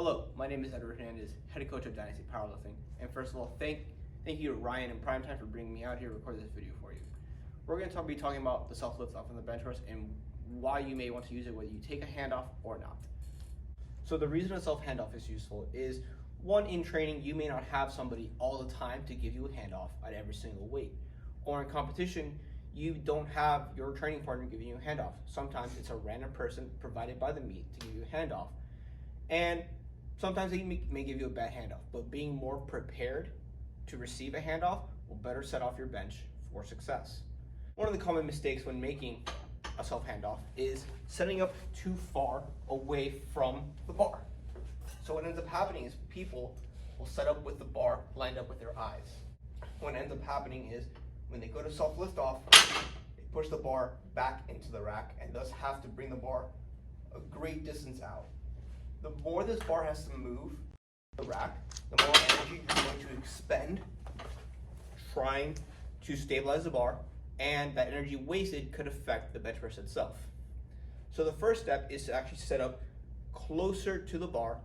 Hello, my name is Hernandez, head coach of Dynasty Powerlifting. And first of all, thank you to Ryan and Primetime for bringing me out here to record this video for you. We're going to be talking about the self-lift off on the bench press and why you may want to use it, whether you take a handoff or not. So the reason a self-handoff is useful is, one, in training, you may not have somebody all the time to give you a handoff at every single weight. Or in competition, you don't have your training partner giving you a handoff. Sometimes it's a random person provided by the meet to give you a handoff. And sometimes they may give you a bad handoff, but being more prepared to receive a handoff will better set off your bench for success. One of the common mistakes when making a self-handoff is setting up too far away from the bar. So what ends up happening is people will set up with the bar lined up with their eyes. What ends up happening is when they go to self-lift off, they push the bar back into the rack and thus have to bring the bar a great distance out. The more this bar has to move the rack, the more energy you're going to expend trying to stabilize the bar, and that energy wasted could affect the bench press itself. So the first step is to actually set up closer to the bar.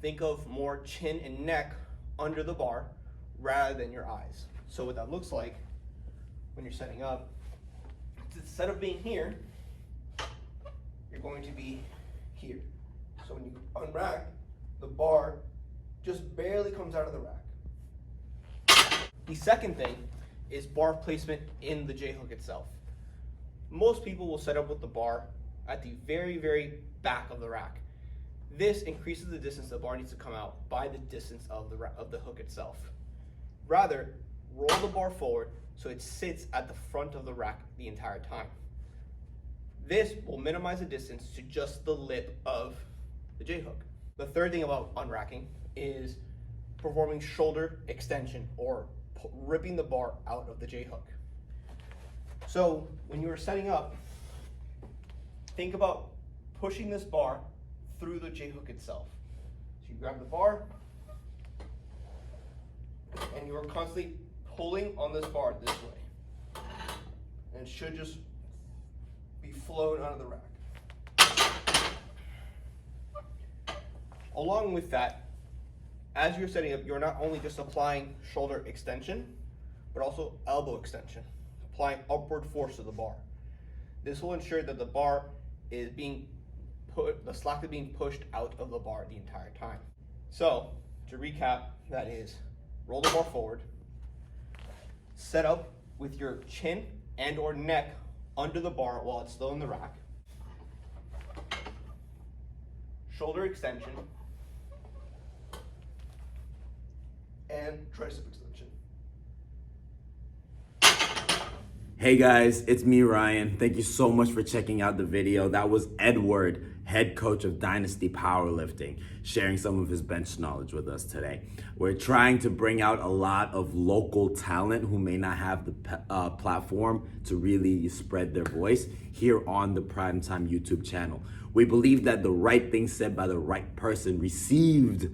Think of more chin and neck under the bar rather than your eyes. So what that looks like when you're setting up, instead of being here, you're going to be here. So when you unrack, the bar just barely comes out of the rack. The second thing is bar placement in the J-hook itself. Most people will set up with the bar at the very, very back of the rack. This increases the distance the bar needs to come out by the distance of the hook itself. Rather, roll the bar forward so it sits at the front of the rack the entire time. This will minimize the distance to just the lip of the J-hook. The third thing about unracking is performing shoulder extension, or ripping the bar out of the J-hook. So when you are setting up, think about pushing this bar through the J-hook itself. So you grab the bar and you are constantly pulling on this bar this way. And it should just be flown out of the rack. Along with that, as you're setting up, you're not only just applying shoulder extension, but also elbow extension, applying upward force to the bar. This will ensure that the bar is the slack is being pushed out of the bar the entire time. So, to recap, that is, roll the bar forward, set up with your chin and or neck under the bar while it's still in the rack, shoulder extension, and tricep extension. Hey guys, it's me, Ryan. Thank you so much for checking out the video. That was Edward, head coach of Dynasty Powerlifting, sharing some of his bench knowledge with us today. We're trying to bring out a lot of local talent who may not have the platform to really spread their voice here on the Primetime YouTube channel. We believe that the right thing said by the right person, received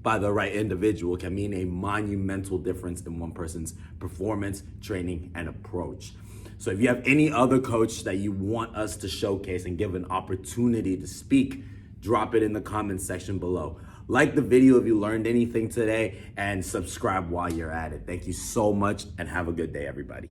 by the right individual, can mean a monumental difference in one person's performance, training, and approach. So if you have any other coach that you want us to showcase and give an opportunity to speak, drop it in the comments section below. Like the video if you learned anything today, and subscribe while you're at it. Thank you so much, and have a good day, everybody.